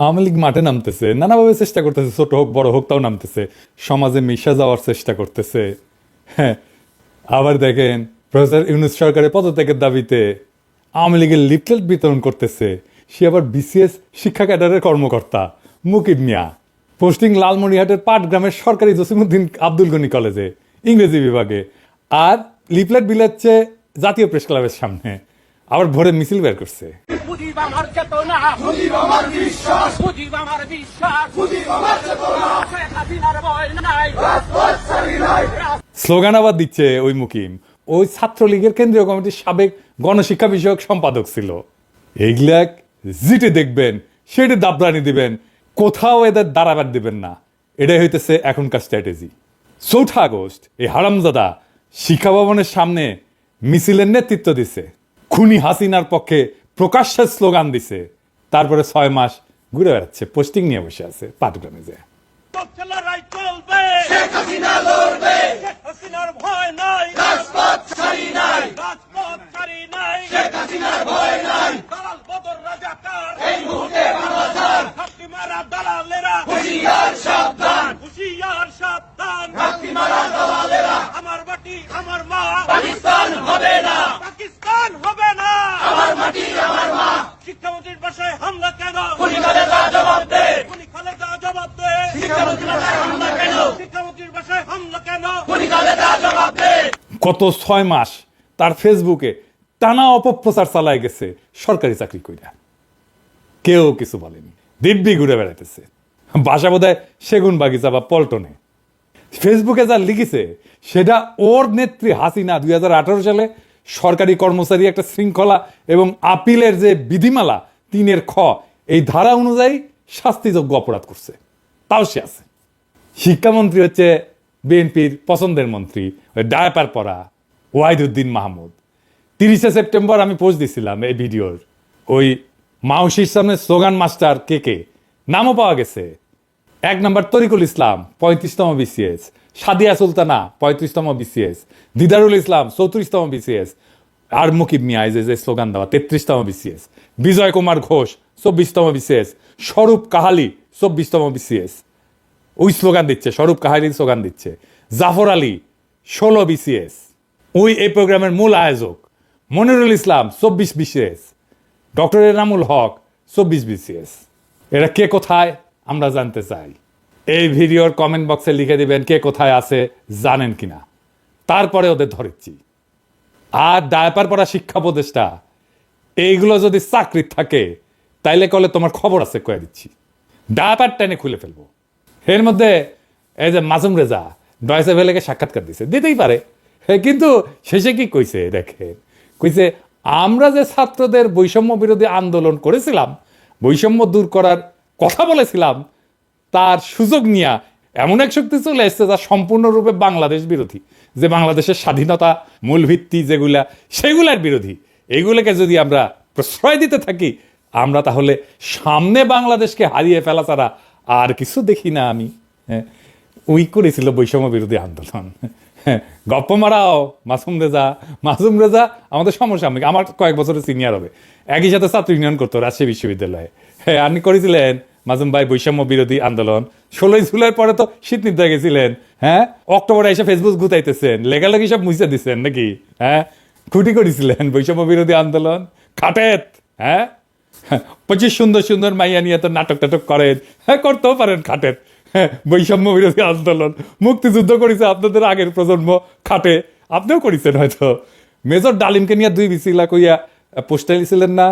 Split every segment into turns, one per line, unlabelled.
আওয়ামী লীগ মাঠে নামতেছে, নানাভাবে চেষ্টা করতেছে, ছোট হোক বড় হোক তাও নামতেছে, সমাজে মিশে যাওয়ার চেষ্টা করতেছে। হ্যাঁ, আবার দেখেন প্রফেসর ইউনূস সরকারের পদত্যাগের দাবিতে আওয়ামী লীগের লিফলেট বিতরণ করতেছে। সে আবার বিসিএস শিক্ষা ক্যাডারের কর্মকর্তা মুকিব মিয়া, পোস্টিং লালমনিরহাটের পাটগ্রামের সরকারি জসিমউদ্দিন আব্দুল গনি কলেজে ইংরেজি বিভাগে, আর লিফলেট বিলাচ্ছে জাতীয় প্রেস ক্লাবের সামনে, আবার ভোরে মিছিল বের করছে। স্লোগান আবার দিচ্ছে ওই মুকিম, ওই ছাত্রলীগের কেন্দ্রীয় কমিটির সাবেক গণশিক্ষা বিষয়ক সম্পাদক ছিল। এইগুলা জিটে দেখবেন, সেটা দাবরানি দিবেন, কোথাও এদের দাঁড়াবার দিবেন না। এটাই হইতেছে এখনকার স্ট্র্যাটেজি। ৪ আগস্ট এই হারামজাদা শিক্ষা ভবনের সামনে মিছিলের নেতৃত্ব দিছে, খুনি হাসিনার পক্ষে প্রকাশ্যে স্লোগান দিছে, তারপরে ৬ মাস ঘুরে বেড়াচ্ছে, পোস্টিং নিয়ে বসে আছে পাটগ্রামে যে।
আমার মাটি আমার মা, পাকিস্তান হবে না, পাকিস্তান হবে না, আমার মাটি আমার মা। শিক্ষামন্ত্রীর বাসায় হামলা কেন? খুনি খালেদা জবাব দে, খুনি খালেদা জবাব দে। শিক্ষামন্ত্রীর বাসায় হামলা কেন? শিক্ষামন্ত্রীর বাসায় হামলা কেন? খুনি খালেদা জবাব দে।
গত ৬ মাস তার ফেসবুকে টানা অপপ্রচার চালায় গেছে সরকারি চাকরি কইরা, কেউ কিছু বলেনি, দিব্যি ঘুরে বেড়াইতেছে, বাসা বোধহয় সেগুন বাগিচা বা পল্টনে। ফেসবুকে যা লিখেছে সেটা ওর নেত্রী হাসিনা ২০১৮ সালে সরকারি কর্মচারী একটা শৃঙ্খলা এবং আপিলের যে বিধিমালা ৩ খ এই ধারা অনুযায়ী শাস্তিযোগ্য অপরাধ করছে, তাও সে আছে। শিক্ষামন্ত্রী হচ্ছে বিএনপির পছন্দের মন্ত্রী, ডায়াপার পরা ওয়াহিদুদ্দিন মাহমুদ। ৩০শে সেপ্টেম্বর আমি পোস্ট দিছিলাম এই ভিডিওর, ওই মাউসির সামনে স্লোগান মাস্টার কে নামও পাওয়া গেছে। ১ নম্বর তরিকুল ইসলাম ৩৫তম বিসিএস, সাদিয়া সুলতানা ৩৫তম বিসিএস, দিদারুল ইসলাম ৩৪তম বিসিএস, আর মুকিব মিয়া যে স্লোগান দেওয়া ৩৩তম বিসিএস, বিজয় কুমার ঘোষ ২৪তম বিসিএস, স্বরূপ কাহালি ২৪তম বিসিএস, ওই স্লোগান দিচ্ছে, স্বরূপ কাহালির স্লোগান দিচ্ছে। জাফর আলী ১৬ বিসিএস, ওই এই প্রোগ্রামের মূল আয়োজক। মনিরুল ইসলাম ২৪ BCS, doctor Enamul Haque ২৪ BCS. এরা কে কোথায় আমরা জানতে চাই। এই ভিডিওর কমেন্ট বক্সে লিখে দিবেন কে কোথায় আছে জানেন কিনা, তারপরে ওদের ধরেছি। আর ডায়াপার পড়া শিক্ষা উপদেষ্টা এইগুলো যদি চাকরি থাকে তাইলে কলে তোমার খবর আছে কয়ে দিচ্ছি, ডায়াপার টেনে খুলে ফেলবো। এর মধ্যে এই যে মাসুম রেজা ডয়েচে ভেলেকে সাক্ষাৎকার দিছে, দিতেই পারে, কিন্তু শেষে কি কইছে দেখেন, কইছে আমরা যে ছাত্রদের বৈষম্য বিরোধী আন্দোলন করেছিলাম, বৈষম্য দূর করার কথা বলেছিলাম, তার সুযোগ নিয়ে এমন এক শক্তি চলে এসছে যা সম্পূর্ণরূপে বাংলাদেশ বিরোধী, যে বাংলাদেশের স্বাধীনতা মূল ভিত্তি যেগুলা সেগুলার বিরোধী। এইগুলোকে যদি আমরা প্রশ্রয় দিতে থাকি, আমরা তাহলে সামনে বাংলাদেশকে হারিয়ে ফেলা ছাড়া আর কিছু দেখি না আমি। ওই করেছিল বৈষম্য বিরোধী আন্দোলন। গপ্প মারাও মাসুম রেজা আমাদের সমসাময়িক, আমার কয়েক বছরের সিনিয়র হবে, একই সাথে ছাত্র ইউনিয়ন করতো রাজশাহী বিশ্ববিদ্যালয়ে। হ্যাঁ, আপনি করেছিলেন মাজুম ভাই বৈষম্য বিরোধী আন্দোলন। ১৬ই জুলাইয়ের পরে তো শীত নিতে গেছিলেন, হ্যাঁ, অক্টোবরে এসে ফেসবুক গুতাইতেছেন, লেগালেগি সব মুছে দিচ্ছেন নাকি, হ্যাঁ, খুঁটি করেছিলেন বৈষম্য বিরোধী আন্দোলন খাটেত, হ্যাঁ, 25 সুন্দর সুন্দর মাইয়া নিয়ে তো নাটক টাটক করেন, হ্যাঁ, করতেও পারেন খাটেত। হ্যাঁ, বৈষম্য বিরোধী আন্দোলন মুক্তিযুদ্ধ করেছে আপনাদের আগের প্রজন্ম, খাটে আপনিও করেছেন হয়তো। মেজর ডালিমকে নিয়ে 2 বিসিলা কইয়া পোস্টার দিছিলেন না,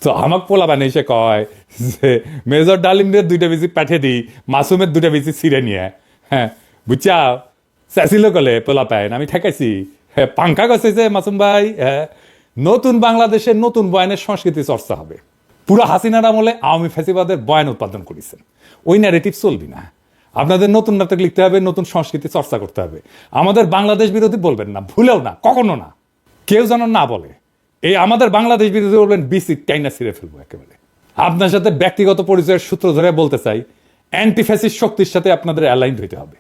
তো আমাকে পোলা বানিয়ে এসে কয় যে মেজর ডালিমের 2টা বিসি পাঠিয়ে দিই, মাসুমের 2টা বিসি ছিঁড়ে নিয়ে। হ্যাঁ, বুঝছা, চাইছিল কলে পোলা পায়, আমি ঠেকাইছি। হ্যাঁ, পাঙ্খা গেছে যে মাসুম ভাই, হ্যাঁ, নতুন বাংলাদেশের নতুন বয়ানের সংস্কৃতি চর্চা হবে। পুরো হাসিনার আমলে আওয়ামী ফ্যাসিবাদের বয়ান উৎপাদন করেছেন, ওই ন্যারেটিভ চলবি না। আপনাদের নতুন নাটক লিখতে হবে, নতুন সংস্কৃতি চর্চা করতে হবে। আমাদের বাংলাদেশ বিরোধী বলবেন না, ভুলেও না, কখনো না, কেউ যেন না বলে এই আমাদের বাংলাদেশ বিরোধী বলবেন, বিসি টাইনা ছিঁড়ে ফেলবো একেবারে। আপনার সাথে ব্যক্তিগত পরিচয়ের সূত্র ধরে বলতে চাই, অ্যান্টি ফ্যাসিস্ট শক্তির সাথে আপনাদের অ্যালাইন্ড হইতে হবে।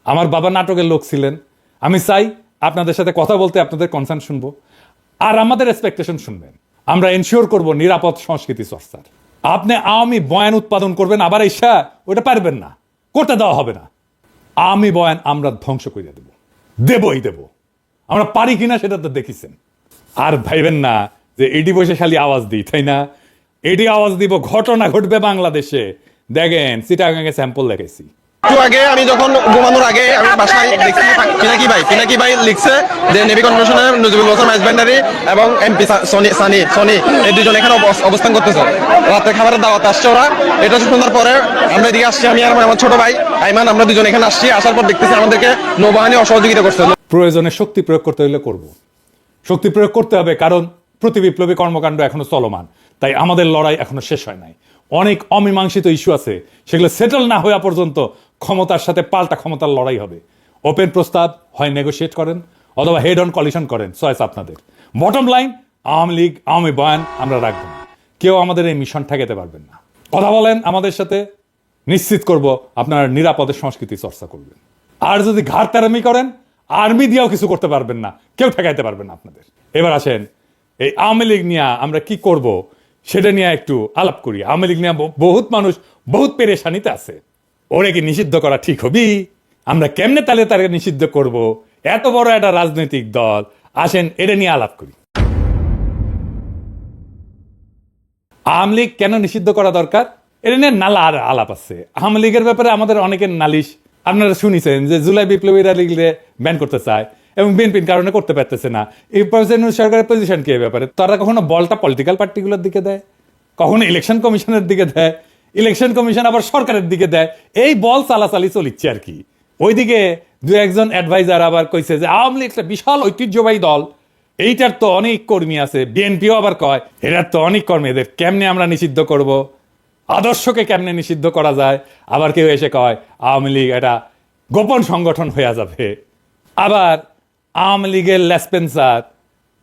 আমার বাবা নাটকের লোক ছিলেন, আমি চাই আপনাদের সাথে কথা বলতে আপনাদের কনসার্ন শুনবো, আর আমাদের এক্সপেকটেশন শুনবেন। আমরা এনশিওর করব নিরাপদ সংস্কৃতি চর্চার। আপনি আওয়ামী বয়ান উৎপাদন করবেন আবার ঈশা ওটা পারবেন না, করতে দেওয়া হবে না। আওয়ামী বয়ান আমরা ধ্বংস করে দেবই দেব। আমরা পারি কিনা সেটা তো দেখিছেন। আর ভাইবেন না যে এডি বসে খালি আওয়াজ দিই, তাই না? এডি আওয়াজ দিব, ঘটনা ঘটবে বাংলাদেশে। দেখেন চিটাগাঙ্গে স্যাম্পল দেখেছি।
একটু আগে আমি যখন ঘুমানোর আগে আমি বাসায় দেখছি পিনাকি ভাই লিখছে যে নেভি কনভেনশনের নজিবুল হোসেন মাইজবান্ডারি এবং এমপি সনি এই দুজন এখানে অবস্থান করতেছে। রাতে খাবারের দাওয়াত আসছে ওরা। এটা শোনার পরে আমরা এদিকে আসছি, আমি আর আমার ছোট ভাই আইমান, আমরা দুজন এখানে আসছি। আসার পর দেখতেছি আমাদেরকে নৌবাহিনী অসহযোগিতা করছে।
প্রয়োজনে শক্তি প্রয়োগ করতে হলে করব, শক্তি প্রয়োগ করতে হবে, কারণ প্রতি বিপ্লবী কর্মকাণ্ড এখনো চলমান। তাই আমাদের লড়াই এখনো শেষ হয় নাই। অনেক অমীমাংসিত ইস্যু আছে, সেগুলো সেটেল না হওয়া পর্যন্ত ক্ষমতার সাথে পাল্টা ক্ষমতার লড়াই হবে। ওপেন প্রস্তাব হয় নেগোশিয়েট করেন অথবা হেড অন কলিশন করেন, চয়েস আপনাদের। বটম লাইন, আওয়ামী লীগ আওয়ামী বয়ান আমরা রাখবো না। কেউ আমাদের এই মিশন ঠেকাতে পারবেন না। কথা বলেন আমাদের সাথে, নিশ্চিত করব আপনারা নিরাপদে সংস্কৃতি চর্চা করবেন। আর যদি ঘাড় তেরামি করেন, আর্মি দিয়েও কিছু করতে পারবেন না, কেউ ঠেকাইতে পারবেন না আপনাদের। এবার আসেন এই আওয়ামী লীগ নিয়ে আমরা কি করব সেটা নিয়ে একটু আলাপ করি। আওয়ামী লীগ নিয়ে বহুত মানুষ বহুত পেরেশানিতে আছে। ওরে কি নিষিদ্ধ করা ঠিক হবি? আমরা কেমনে তাকে নিষিদ্ধ করব? এত বড় একটা রাজনৈতিক দল, আসেন এটা নিয়ে আলাপ করি। আওয়ামী লীগ কেন নিষিদ্ধ করা দরকার এটা নিয়ে নালা আর আলাপ আছে। আওয়ামী লীগের ব্যাপারে আমাদের অনেকের নালিশ আপনারা শুনেছেন যে জুলাই বিপ্লবীরা লীগলে ব্যান করতে চায় এবং বিএনপির কারণে করতে পারতেছে না। এই সরকারের পজিশন কি ব্যাপারে? তারা কখনো বলটা পলিটিক্যাল পার্টিগুলোর দিকে দেয়, কখনো ইলেকশন কমিশনের দিকে দেয়, ইলেকশন কমিশন আবার সরকারের দিকে দেয়। এই বল চালাচালি চলিচ্ছে আর কি। ওইদিকে দু একজন অ্যাডভাইজার আবার কইছে যে আওয়ামী লীগ একটা বিশাল ঐতিহ্যবাহী দল, এইটার তো অনেক কর্মী আছে। বিএনপিও আবার কয় এটার তো অনেক কর্মী, এদের কেমনে আমরা নিষিদ্ধ করব, আদর্শকে কেমনে নিষিদ্ধ করা যায়। আবার কেউ এসে কয় আওয়ামী লীগ এটা গোপন সংগঠন হয়ে যাবে। আবার আওয়ামী লীগের লেসপেন্সার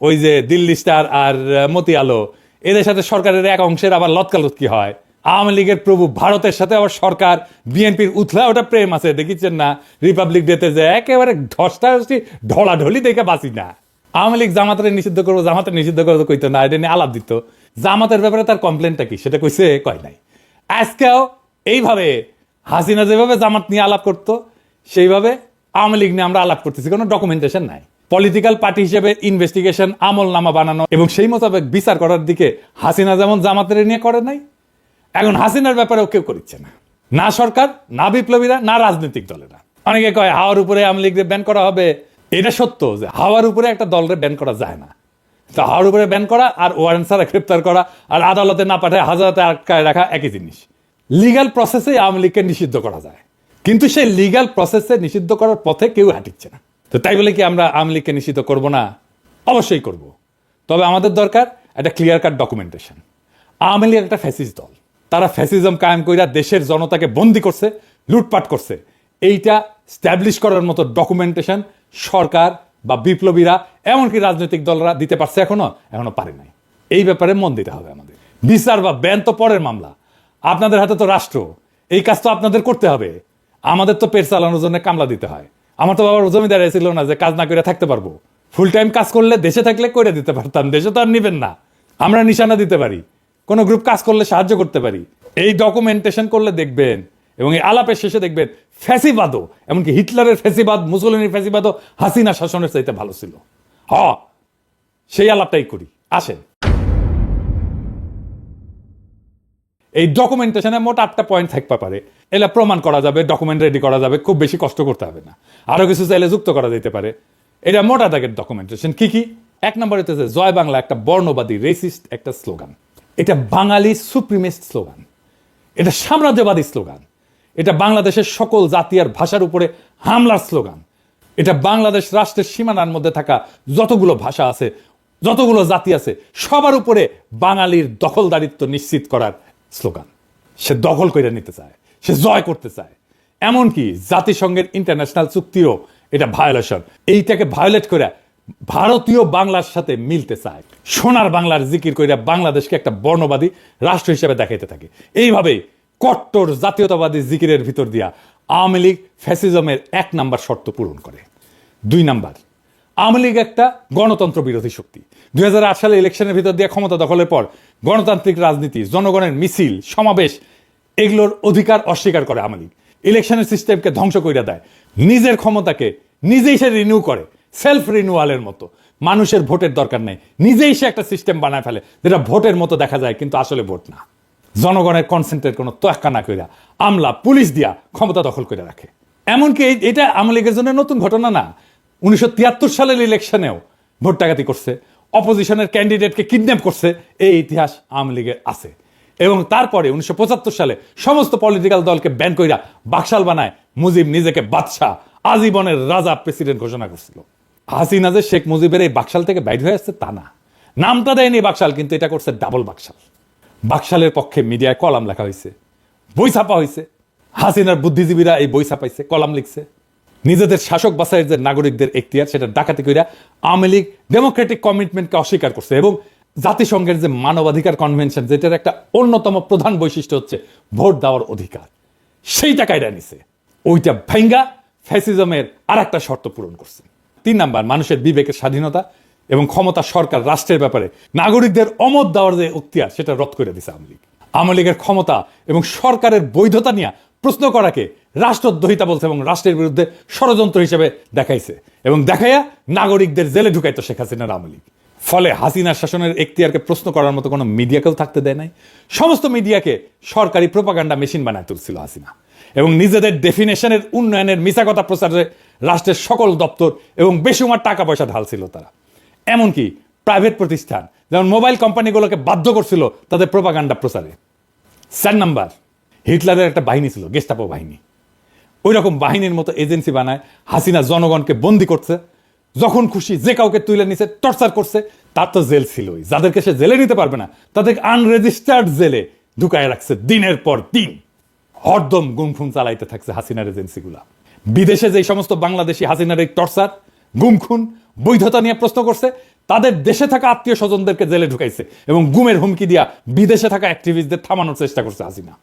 ওই যে দিল্লি স্টার আর মতি আলো, এদের সাথে সরকারের এক অংশের আবার লতকালতকি হয়। আওয়ামী লীগের প্রভু ভারতের সাথে আবার সরকার বিএনপির উথলা ওটা প্রেম আছে, দেখিচ্ছেন না? রিপাবলিক ডেতে যে একেবারে ধস্তাধস্তি ঢলাঢলি দেখে বাঁচি না। আওয়ামী লীগ জামাতের নিষিদ্ধ করবো, জামাতের নিষিদ্ধ করবো কইতো না, এটা নিয়ে আলাপ দিত। জামাতের ব্যাপারে তার কমপ্লেনটা কি সেটা কইছে? কয় নাই। আজকেও এইভাবে হাসিনা যেভাবে জামাত নিয়ে আলাপ করতো সেইভাবে আওয়ামী লীগ নিয়ে আমরা আলাপ করতেছি, কোনো ডকুমেন্টেশন নাই। পলিটিক্যাল পার্টি হিসেবে ইনভেস্টিগেশন আমল নামা বানানো এবং সেই মোতাবেক বিচার করার দিকে হাসিনা যেমন জামাতের নিয়ে করে নাই, এখন হাসিনার ব্যাপারেও কেউ করছে না। না সরকার, না বিপ্লবীরা, না রাজনৈতিক দলেরা। অনেকে কয় হাওয়ার উপরে আওয়ামী লীগের ব্যান করা হবে। এটা সত্য যে হাওয়ার উপরে একটা দলের ব্যান করা যায় না। তো হাওয়ার উপরে ব্যান করা আর ওয়ারেন্ট ছাড়া গ্রেপ্তার করা আর আদালতে না পাঠায় হাজারাতে আটকায় রাখা একই জিনিস। লিগ্যাল প্রসেসে আওয়ামী লীগকে নিষিদ্ধ করা যায়, কিন্তু সেই লিগ্যাল প্রসেসে নিষিদ্ধ করার পথে কেউ হাঁটিচ্ছে না। তো তাই বলে কি আমরা আওয়ামী লীগকে নিষিদ্ধ করবো না? অবশ্যই করব। তবে আমাদের দরকার একটা clear cut documentation. Awami League একটা ফ্যাসিস্ট দল, তারা ফ্যাসিজম কায়েম কইরা দেশের জনতাকে বন্দি করছে, লুটপাট করছে। এইটা স্ট্যাবলিশ করার মতো ডকুমেন্টেশন সরকার বা বিপ্লবীরা এমনকি রাজনৈতিক দলরা দিতে পারছে এখনো পারে নাই। এই ব্যাপারে মন দিতে হবে আমাদের। বিচার বা ব্যান তো পরের মামলা, আপনাদের হাতে তো রাষ্ট্র, এই কাজ তো আপনাদের করতে হবে। আমাদের তো পেট চালানোর জন্য কামলা দিতে হয়। আমার তো বাবার জমিদার ছিল না যে কাজ না করে থাকতে পারবো। ফুল টাইম কাজ করলে দেশে থাকলে করে দিতে পারতাম, দেশে তো আর নিবেন না। আমরা নিশানা দিতে পারি, কোন গ্রুপ কাজ করলে সাহায্য করতে পারি। এই ডকুমেন্টেশন করলে দেখবেন এবং এই আলাপের শেষে দেখবেন ফ্যাসিবাদও, এমনকি হিটলারের ফ্যাসিবাদ, মুসলিনের ফ্যাসিবাদও হাসিনা শাসনের চাইতে ভালো ছিল। সেই আলাপটাই করি, আসেন। এই ডকুমেন্টেশনে মোট 8টা পয়েন্ট থাকতে পারে। এলা প্রমাণ করা যাবে, ডকুমেন্ট রেডি করা যাবে, খুব বেশি কষ্ট করতে হবে না। আরো কিছু চাইলে যুক্ত করা যেতে পারে। এটা মোটা দাগের ডকুমেন্টেশন। কি কি? 1 নম্বরে হচ্ছে জয় বাংলা একটা বর্ণবাদী রেসিস্ট একটা স্লোগান। এটা বাঙালি সুপ্রিমিস্ট স্লোগান, এটা সাম্রাজ্যবাদী স্লোগান, এটা বাংলাদেশের সকল জাতি আর ভাষার উপরে হামলার স্লোগান। এটা বাংলাদেশ রাষ্ট্রের সীমানার মধ্যে থাকা যতগুলো ভাষা আছে, যতগুলো জাতি আছে, সবার উপরে বাঙালির দখলদারিত্ব নিশ্চিত করার স্লোগান। সে দখল করে নিতে চায়, সে জয় করতে চায়। এমনকি জাতিসংঘের ইন্টারন্যাশনাল চুক্তিও এটা ভায়োলেশন। এইটাকে ভায়োলেট করে ভারতীয় বাংলার সাথে মিলতে চায়। সোনার বাংলার জিকির কইরা বাংলাদেশকে একটা বর্ণবাদী রাষ্ট্র হিসেবে দেখাইতে থাকে। এইভাবে কট্টর জাতীয়তাবাদী জিকিরের ভিতর দিয়া আওয়ামী লীগ ফ্যাসিজমের 1 নাম্বার শর্ত পূরণ করে। 2 নাম্বার, আওয়ামী লীগ একটা গণতন্ত্র বিরোধী শক্তি। 2008 সালে ইলেকশনের ভিতর দিয়ে ক্ষমতা দখলের পর গণতান্ত্রিক রাজনীতি, জনগণের মিছিল, সমাবেশ, এগুলোর অধিকার অস্বীকার করে আওয়ামী লীগ। ইলেকশনের সিস্টেমকে ধ্বংস করে দেয়, নিজের ক্ষমতাকে নিজেই সে রিনিউ করে, সেলফ রিনিউয়ালের মতো। মানুষের ভোটের দরকার নেই, নিজেই সে একটা সিস্টেম বানায় ফেলে যেটা ভোটের মতো দেখা যায় কিন্তু আসলে ভোট না। জনগণের কনসেন্টের কোনো তোয়াক্কা না কইরা আমলা পুলিশ দিয়া ক্ষমতা দখল করে রাখে। এমনকি এটা আওয়ামী লীগের জন্য নতুন ঘটনা না। 1973 সালের ইলেকশনেও ভোট ডাকাতি করছে, অপোজিশনের ক্যান্ডিডেটকে কিডন্যাপ করছে, এই ইতিহাস আওয়ামী লীগের আছে। এবং তারপরে 1975 সালে সমস্ত পলিটিক্যাল দলকে ব্যান কইরা বাকশাল বানায় মুজিব নিজেকে বাদশাহ, আজীবনের রাজা প্রেসিডেন্ট ঘোষণা করছিল। হাসিনা যে শেখ মুজিবের এই বাকশাল থেকে বাইর হয়ে আসছে তা না, নামটা দেয়নি বাকশাল, কিন্তু এটা করছে ডাবল বাকশাল। বাকশালের পক্ষে মিডিয়ায় কলাম লেখা হয়েছে, বই ছাপা হয়েছে, হাসিনার বুদ্ধিজীবীরা এই বই ছাপাইছে, কলাম লিখছে। নিজেদের শাসক বাছাইয়ের যে নাগরিকদের এখতিয়ার সেটা ডাকাতি কইরা আওয়ামী লীগ ডেমোক্রেটিক কমিটমেন্টকে অস্বীকার করছে। এবং জাতিসংঘের যে মানবাধিকার কনভেনশন, যেটার একটা অন্যতম প্রধান বৈশিষ্ট্য হচ্ছে ভোট দেওয়ার অধিকার, সেইটা কায়দা নিছে, ওইটা ভাঙ্গা ফ্যাসিজমের আর একটা শর্ত পূরণ করছে। 3 নাম্বার, মানুষের বিবেকের স্বাধীনতা এবং ক্ষমতা সরকার রাষ্ট্রের ব্যাপারে নাগরিকদের অমত দেওয়ার যে এখতিয়ার সেটা রদ করে দিছে আওয়ামী লীগ। আওয়ামী লীগের ক্ষমতা এবং সরকারের বৈধতা নিয়ে প্রশ্ন করাকে রাষ্ট্রদ্রোহিতা বলছে এবং রাষ্ট্রের বিরুদ্ধে ষড়যন্ত্র হিসেবে দেখাইছে এবং দেখাইয়া নাগরিকদের জেলে ঢুকাইতো শেখ হাসিনার আওয়ামী লীগ। ফলে হাসিনার শাসনের এখতিয়ারকে প্রশ্ন করার মতো কোনো মিডিয়াকেও থাকতে দেয় নাই। সমস্ত মিডিয়াকে সরকারি প্রোপাগান্ডা মেশিন বানায় তুলছিল হাসিনা এবং নিজেদের ডেফিনেশনের উন্নয়নের মিছা কথা প্রচারে রাষ্ট্রের সকল দপ্তর এবং বেসুমার টাকা পয়সা ঢালছিল তারা। এমনকি প্রাইভেট প্রতিষ্ঠান যেমন মোবাইল কোম্পানিগুলোকে বাধ্য করছিল তাদের প্রোপাগান্ডা প্রচারে। 4 নাম্বার, হিটলারের একটা বাহিনী ছিল, গেস্টাপো বাহিনী। ওই রকম বাহিনীর মতো এজেন্সি বানায় হাসিনা জনগণকে বন্দি করছে, যখন খুশি যে কাউকে তুলে নিছে, টর্চার করছে। তার তো জেল ছিলই, যাদেরকে সে জেলে নিতে পারবে না তাদেরকে আনরেজিস্টার্ড জেলে ঢুকায় রাখছে দিনের পর দিন। হরদম গুমখুম চালাইতে থাকছে হাসিনার এজেন্সিগুলা। বিদেশে যে সমস্ত বাংলাদেশি হাসিনার এই টর্চার, গুমখুন, বৈধতা নিয়ে প্রশ্ন করছে, তাদের দেশে থাকা আত্মীয় স্বজনদেরকে জেলে ঢুকাইছে এবং গুমের হুমকি দিয়া বিদেশে থাকা অ্যাক্টিভিস্টদের থামানোর চেষ্টা করছে হাসিনা।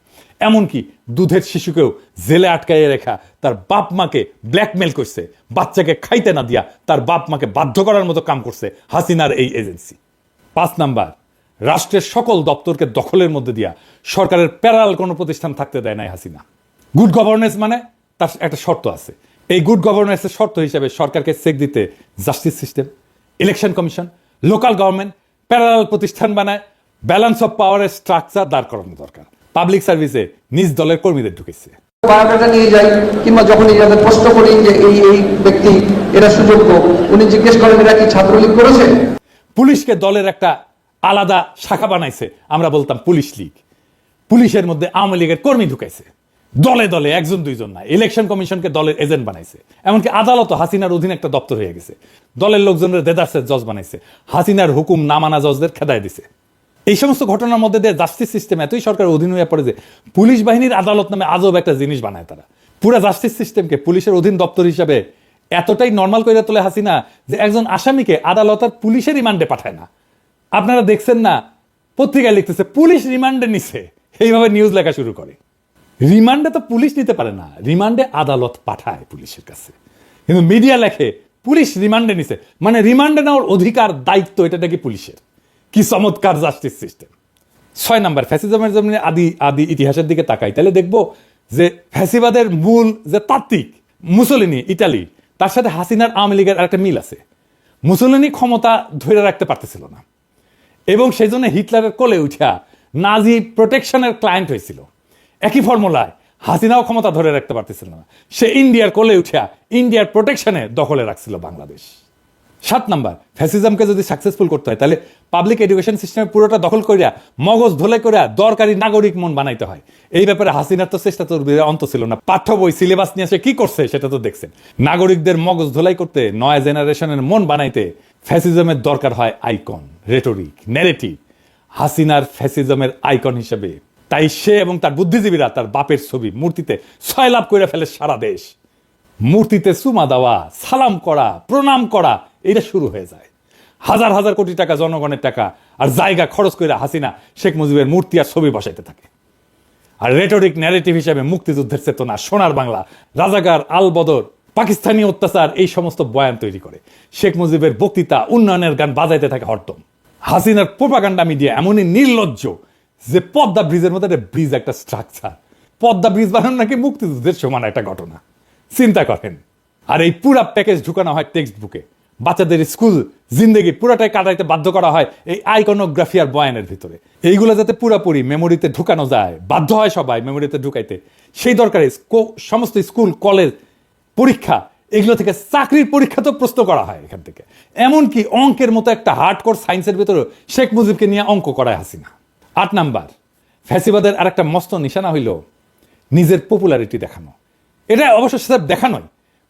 এমনকি দুধের শিশুকেও জেলে আটকাইয়ে রেখা তার বাপ মাকে ব্ল্যাকমেল করছে, বাচ্চাকে খাইতে না দিয়া তার বাপ মাকে বাধ্য করার মতো কাম করছে হাসিনার এই এজেন্সি। 5 নাম্বার, রাষ্ট্রের সকল দপ্তরকে দখলের মধ্যে দিয়া সরকারের প্যারাল কোনো প্রতিষ্ঠান থাকতে দেয় নাই হাসিনা। গুড গভর্নেন্স মানে তার একটা শর্ত আছে। এই গুড গভর্নেন্সের শর্ত হিসেবে সরকারকে চেক দিতে justice system, election commission, local government parallel প্রতিষ্ঠান বানায় ব্যালেন্স অফ পাওয়ারের স্ট্রাকচার দাঁড় করানো দরকার। পাবলিক সার্ভিসে নিজ দলের কর্মীদের ঢুকেছে।
বায়োডাটা নিয়ে যাই কিংবা যখন এদের প্রশ্ন করি যে এই ব্যক্তি এরা সুযোগ্য, উনি জিজ্ঞেস করেন এরা কি ছাত্রলীগ করেছে।
পুলিশকে দলের একটা আলাদা শাখা বানাইছে, আমরা বলতাম পুলিশ লীগ। পুলিশের মধ্যে আওয়ামী লীগের কর্মী ঢুকাইছে, দলে দলে, 1-2 না। ইলেকশন কমিশনকে দলের এজেন্ট বানাইছে। এমনকি আদালতও হাসিনার অধীনে একটা দপ্তর হয়ে গেছে। দলের লোকজনের দেদার্সের জজ বানাইছে, হাসিনার হুকুম না মানা জজদের খেদায় দিছে। এই সমস্ত ঘটনার মধ্যে দিয়ে জাস্টিস সিস্টেম এতই সরকারের অধীন হয়ে পড়ে যে পুলিশ বাহিনীর আদালত নামে আজব একটা জিনিস বানায় তারা। পুরো জাস্টিস সিস্টেমকে পুলিশের অধীন দপ্তর হিসাবে এতটাই নর্মাল করে তোলে হাসিনা যে একজন আসামিকে আদালত আর পুলিশের রিমান্ডে পাঠায় না। আপনারা দেখছেন না, পত্রিকায় লিখতেছে পুলিশ রিমান্ডে নিছে, এইভাবে নিউজ লেখা শুরু করে। রিমান্ডে তো পুলিশ নিতে পারে না, রিমান্ডে আদালত পাঠায় পুলিশের কাছে, কিন্তু মিডিয়া লেখে পুলিশ রিমান্ডে নিছে, মানে রিমান্ডে নেওয়ার অধিকার দায়িত্ব এটা নাকি পুলিশের। কি চমৎকার জাস্টিস সিস্টেম। 6 নাম্বার, ফ্যাসিজমের জন্য আদি ইতিহাসের দিকে তাকাই তাহলে দেখবো যে ফ্যাসিবাদের মূল যে তাত্ত্বিক মুসলিনি ইটালি, তার সাথে হাসিনার আওয়ামী লীগের একটা মিল আছে। মুসলিনি ক্ষমতা ধরে রাখতে পারতেছিল না এবং সেই জন্য হিটলারের কোলে উঠা নাজি প্রোটেকশনের ক্লায়েন্ট হয়েছিল। একই ফর্মুলায় হাসিনাও ক্ষমতা ধরে রাখতে পারতেছিল না, সে ইন্ডিয়ার কোলে উঠা ইন্ডিয়ার প্রোটেকশনে দখলে রাখছিল বাংলাদেশ। 7 নাম্বার, ফ্যাসিজমকে যদি সাকসেসফুল করতে হয় তাহলে পাবলিক এডুকেশন সিস্টেমে পুরোটা দখল করিয়া মগজ ধোলাই করিয়া দরকারি নাগরিক মন বানাইতে হয়। এই ব্যাপারে হাসিনার তো চেষ্টা তো অন্ত ছিল না। পাঠ্য বই সিলেবাস নিয়ে সে কি করছে সেটা তো দেখছেন। নাগরিকদের মগজ ধোলাই করতে, নয়া জেনারেশনের মন বানাইতে ফ্যাসিজমের দরকার হয় আইকন, রেটরিক, ন্যারেটিভ। হাসিনার ফ্যাসিজমের আইকন হিসেবে তাই সে এবং তার বুদ্ধিজীবীরা তার বাপের ছবি মূর্তিতে সয়লাভ করে ফেলে সারা দেশ। মূর্তিতে চুমা দেওয়া, সালাম করা, প্রণাম করা, এটা শুরু হয়ে যায়। হাজার হাজার কোটি টাকা জনগণের টাকা আর জায়গা খরচ করে হাসিনা শেখ মুজিবের মূর্তি আর ছবি বসাইতে থাকে। আর রেটরিক ন্যারেটিভ হিসেবে মুক্তিযুদ্ধের চেতনা, সোনার বাংলা, রাজাকার, আল বদর, পাকিস্তানি অত্যাচার এই সমস্ত বয়ান তৈরি করে। শেখ মুজিবের বক্তৃতা, উন্নয়নের গান বাজাইতে থাকে হরদম। হাসিনার প্রোপাগান্ডা মিডিয়া এমনই নির্লজ্জ যে পদ্মা ব্রিজের মধ্যে একটা ব্রিজ, একটা স্ট্রাকচার, পদ্মা ব্রিজ বানানো নাকি মুক্তিযুদ্ধের সমান একটা ঘটনা। চিন্তা করেন। আর এই পুরা প্যাকেজ ঢুকানো হয় টেক্সট বুকে। বাচ্চাদের স্কুল জিন্দেগি পুরাটাই কাটাইতে বাধ্য করা হয় এই আইকনোগ্রাফি আর বয়ানের ভিতরে। এইগুলো যাতে পুরাপুরি মেমোরিতে ঢুকানো যায়, বাধ্য হয় সবাই মেমোরিতে ঢুকাইতে, সেই দরকারে সমস্ত স্কুল, কলেজ, পরীক্ষা, এগুলো থেকে চাকরির পরীক্ষা তো প্রশ্ন করা হয় এখান থেকে। এমনকি অঙ্কের মতো একটা হার্ডকোর সায়েন্সের ভিতরে শেখ মুজিবকে নিয়ে অঙ্ক করায় হাসিনা। 8 নাম্বার, ফ্যাসিবাদের আর একটা মস্ত নিশানা হইল নিজের পপুলারিটি দেখানো। এটা অবশ্য সেটা দেখানোই,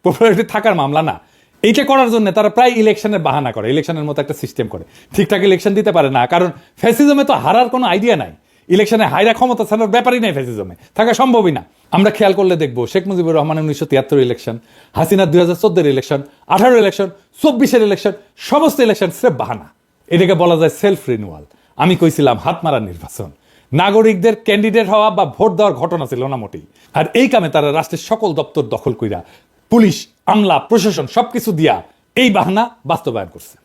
পপুলারিটি থাকার মামলা না। এইটা করার জন্য তারা প্রায় ইলেকশনের বাহানা করে, ইলেকশনের মতো একটা সিস্টেম করে। ঠিকঠাক ইলেকশন দিতে পারে না, কারণ ফ্যাসিজমে তো হারার কোনো আইডিয়া নাই। ইলেকশনে হাইরা ক্ষমতা ছাড়ার ব্যাপারই নাই, ফ্যাসিজমে থাকা সম্ভবই না। আমরা খেয়াল করলে দেখবো শেখ মুজিবুর রহমানের 1973 ইলেকশন, হাসিনার 2014 ইলেকশন, 18 ইলেকশন, 24 ইলেকশন, সমস্ত ইলেকশন স্রেফ বাহানা। এটাকে বলা যায় সেলফ রিনিউয়াল। আমি কইছিলাম হাত মারার নির্বাচন। নাগরিকদের ক্যান্ডিডেট হওয়া বা ভোট দেওয়ার ঘটনা ছিল না মোটেই। আর এই কামে তারা রাষ্ট্রের সকল দপ্তর দখল কইরা, পুলিশ, আমলা, প্রশাসন সবকিছু দিয়া এই বাহানা বাস্তবায়ন করছে।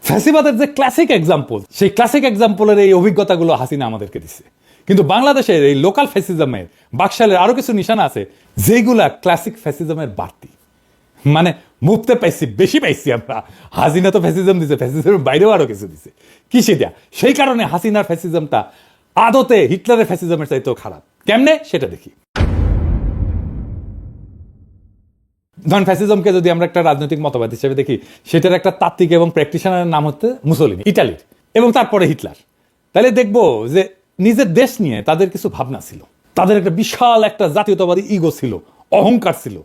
ফ্যাসিবাদের যে ক্লাসিক এক্সাম্পল, সেই ক্লাসিক এক্সাম্পলের এই অভিজ্ঞতাগুলো হাসিনা আমাদেরকে দিচ্ছে। কিন্তু বাংলাদেশের এই লোকাল ফ্যাসিজমের, বাকশালের আরো কিছু নিশানা আছে যেগুলা ক্লাসিক ফ্যাসিজমের বাড়তি। মানে মুক্তে পাইছি, বেশি পাইছি আমরা। হাসিনা তো ফ্যাসিজম দিছে, ফ্যাসিজমের বাইরেও আরো কিছু দিছে। কি সেটা? সেই কারণে হাসিনার ফ্যাসিজমটা আদতে হিটলারের ফ্যাসিজমের চাইতেও খারাপ। কেমনে সেটা দেখি। ধরেন ফ্যাসিজমকে যদি আমরা একটা রাজনৈতিক মতবাদ হিসেবে দেখি, সেটার একটা তাত্ত্বিক এবং প্র্যাকটিশনারের নাম হচ্ছে মুসোলিনি, ইটালির, এবং তারপরে হিটলার। তাহলে দেখবো যে নিজের দেশ নিয়ে তাদের কিছু ভাবনা ছিল, তাদের একটা বিশাল একটা জাতীয়তাবাদী ইগো ছিল, অহংকার ছিল,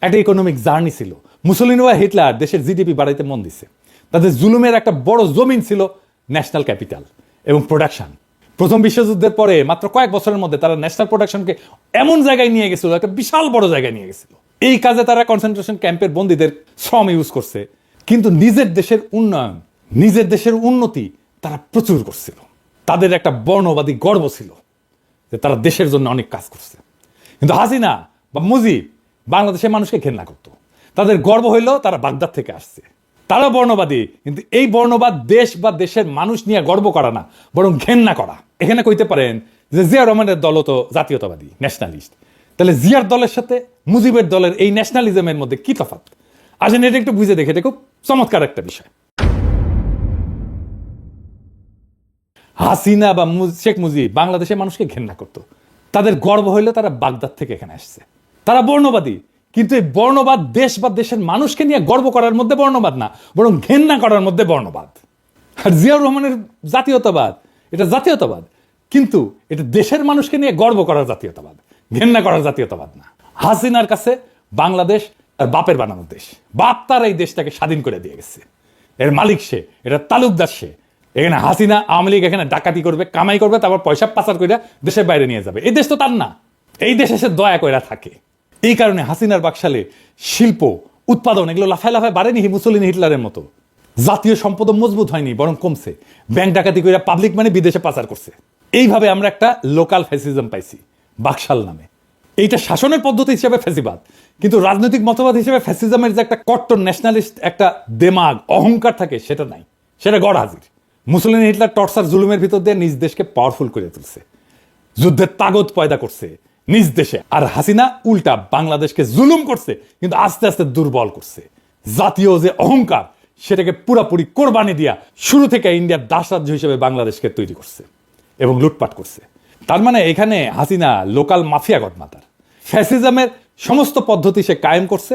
একটা ইকোনমিক জার্নি ছিল। মুসোলিনি বা হিটলার দেশের জিডিপি বাড়াইতে মন দিছে। তাদের জুলুমের একটা বড় জমিন ছিল ন্যাশনাল ক্যাপিটাল এবং প্রোডাকশন। প্রথম বিশ্বযুদ্ধের পরে মাত্র কয়েক বছরের মধ্যে তারা ন্যাশনাল প্রোডাকশনকে এমন জায়গায় নিয়ে গেছিল, একটা বিশাল বড় জায়গায় নিয়ে গেছিল। এই কাজে তারা কনসেন্ট্রেশন ক্যাম্পের বন্দীদের শ্রম ইউজ করছে, কিন্তু নিজের দেশের উন্নয়ন, নিজের দেশের উন্নতি তারা প্রচুর করছিল। তাদের একটা বর্ণবাদী গর্ব ছিল যে তারা দেশের জন্য অনেক কাজ করছে। কিন্তু হাসিনা বা মুজিব বাংলাদেশের মানুষকে ঘেন্না করত। তাদের গর্ব হইল তারা বাগদাদ থেকে আসছে। তারা বর্ণবাদী, কিন্তু এই বর্ণবাদ দেশ বা দেশের মানুষ নিয়ে গর্ব করা না, বরং ঘেন্না করা। এখানে কইতে পারেন যে জিয়া রহমানের দলও তো জাতীয়তাবাদী, ন্যাশনালিস্ট। তাহলে জিয়ার দলের সাথে মুজিবের দলের এই ন্যাশনালিজমের মধ্যে কি তফাৎ? আসেন এটা একটু বুঝে দেখে, এটা খুব চমৎকার একটা বিষয়। হাসিনা বা শেখ মুজিব বাংলাদেশের মানুষকে ঘেন্না করত। তাদের গর্ব হইল তারা বাগদাদ থেকে এখানে আসছে। তারা বর্ণবাদী, কিন্তু এই বর্ণবাদ দেশ বা দেশের মানুষকে নিয়ে গর্ব করার মধ্যে বর্ণবাদ না, বরং ঘেন্না করার মধ্যে বর্ণবাদ। আর জিয়াউর রহমানের জাতীয়তাবাদ, এটা জাতীয়তাবাদ, কিন্তু এটা দেশের মানুষকে নিয়ে গর্ব করার জাতীয়তাবাদ, ঘেন্না করার জাতীয়তাবাদ না। হাসিনার কাছে বাংলাদেশ তার বাপের বানানোর দেশ। বাপ তার এই দেশটাকে স্বাধীন করে দিয়ে গেছে। এর মালিক সে, এটা তালুকদার সে। এখানে হাসিনা আওয়ামী লীগ এখানে ডাকাতি করবে, কামাই করবে, তারপর পয়সা পাচার করে দেশের বাইরে নিয়ে যাবে। এই দেশ তো তার না, এই দেশে সে দয়া কইরা থাকে। এই কারণে হাসিনার বাকশালে শিল্প, উৎপাদন এগুলো লাফায় লাফায় বাড়েনি মুসোলিনি, হিটলারের মতো। জাতীয় সম্পদ মজবুত হয়নি, বরং কমছে। ব্যাংক ডাকাতি করে পাবলিক মানে বিদেশে পাচার করছে। এইভাবে আমরা একটা লোকাল ফ্যাসিজম পাইছি বাকশাল নামে। এইটা শাসনের পদ্ধতি হিসেবে ফ্যাসিবাদ, কিন্তু রাজনৈতিক মতবাদ হিসেবে ফ্যাসিজমের যে একটা কট্টর ন্যাশনালিস্ট একটা দেমাগ, অহংকার থাকে, সেটা নাই, সেটা গড় হাজির। মুসোলিনি, হিটলার টর্চার জুলুমের ভিতর দিয়ে নিজ দেশকে পাওয়ারফুল করে তুলছে, যুদ্ধের তাগদ পয়দা করছে নিজ দেশে। আর হাসিনা উল্টা বাংলাদেশকে জুলুম করছে, কিন্তু আস্তে আস্তে দুর্বল করছে। জাতীয় যে অহংকার, সেটাকে পুরাপুরি কোরবানি দিয়া শুরু থেকে ইন্ডিয়ার দাসরাজ্য হিসেবে বাংলাদেশকে তৈরি করছে এবং লুটপাট করছে। তার মানে এখানে হাসিনা লোকাল মাফিয়া গডমাতার। ফ্যাসিজমের সমস্ত পদ্ধতি সে কায়েম করছে,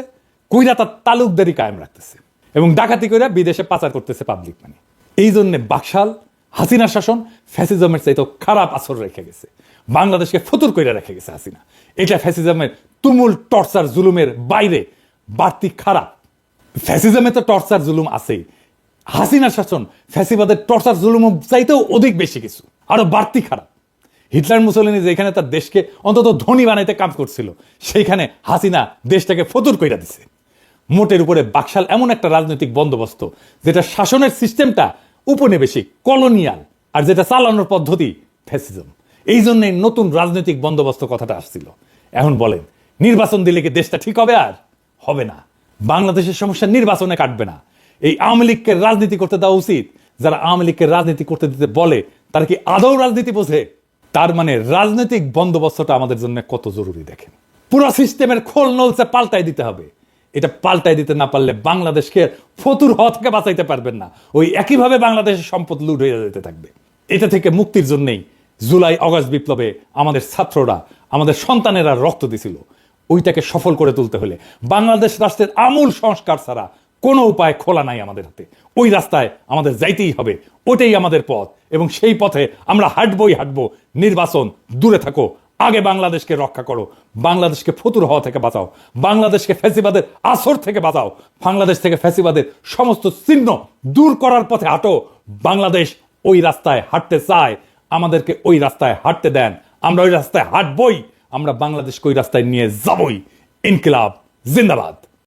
কইরা তার তালুকদারি কায়েম রাখতেছে এবং ডাকাতি কইরা বিদেশে পাচার করতেছে পাবলিক মানি। এই জন্যে বাকশাল হাসিনার শাসন ফ্যাসিজমের চাইতেও খারাপ আসর রেখে গেছে, বাংলাদেশকে ফতুর কইরা রেখে গেছে হাসিনা। এটা ফ্যাসিজমের তুমুল টর্চার জুলুমের বাইরে বাড়তি খারাপ। ফ্যাসিজমে তো টর্চার জুলুম আছেই, হাসিনার শাসন ফ্যাসিবাদের টর্চার জুলুম চাইতেও অধিক বেশি কিছু, আরো বাড়তি খারাপ। হিটলার মুসোলিনি যেখানে তার দেশকে অন্তত ধনী বানাইতে কাজ করছিল, সেইখানে হাসিনা দেশটাকে ফতুর কইরা দিছে। মোটের উপরে বাকশাল এমন একটা রাজনৈতিক বন্দোবস্ত যেটা শাসনের সিস্টেমটা উপনিবেশিক, কলোনিয়াল, আর যেটা চালানোর পদ্ধতি ফ্যাসিজম। এই জন্যই নতুন রাজনৈতিক বন্দোবস্ত কথাটা আসছিল। এখন বলেন, নির্বাচন দিলে কি দেশটা ঠিক হবে? আর হবে না। বাংলাদেশের সমস্যা নির্বাচনে কাটবে না। এই আওয়ামী লীগকে রাজনীতি করতে দেওয়া উচিত। যারা আওয়ামী লীগকে রাজনীতি করতে দিতে বলে তারা কি আদৌ রাজনীতি বোঝে? তার মানে রাজনৈতিক বন্দোবস্তটা আমাদের জন্য কত জরুরি দেখেন। পুরো সিস্টেমের খোল নলসে পাল্টাই দিতে হবে। এটা পাল্টাই দিতে না পারলে বাংলাদেশকে ফতুর হওয়া থেকে বাঁচাইতে পারবেন না। ওই একইভাবে বাংলাদেশের সম্পদ লুট হয়ে যেতে থাকবে। এটা থেকে মুক্তির জন্যই জুলাই আগস্ট বিপ্লবে আমাদের ছাত্ররা, আমাদের সন্তানেরা রক্ত দিছিল। ওইটাকে সফল করে তুলতে হলে বাংলাদেশ রাষ্ট্রের আমূল সংস্কার ছাড়া কোনো উপায় খোলা নাই আমাদের হাতে। ওই রাস্তায় আমাদের যাইতেই হবে। ওটাই আমাদের পথ এবং সেই পথে আমরা হাঁটবো। নির্বাচন দূরে থাকো, আগে বাংলাদেশকে রক্ষা করো। বাংলাদেশকে ফতুর হওয়া থেকে বাঁচাও। বাংলাদেশকে ফ্যাসিবাদের আসর থেকে বাঁচাও। বাংলাদেশ থেকে ফ্যাসিবাদের সমস্ত চিহ্ন দূর করার পথে হাঁটো। বাংলাদেশ ওই রাস্তায় হাঁটতে চায়, আমাদেরকে ওই রাস্তায় হাঁটতে দেন। আমরা ওই রাস্তায় হাঁটবই, আমরা বাংলাদেশকে ওই রাস্তায় নিয়ে যাবই। ইনকিলাব জিন্দাবাদ।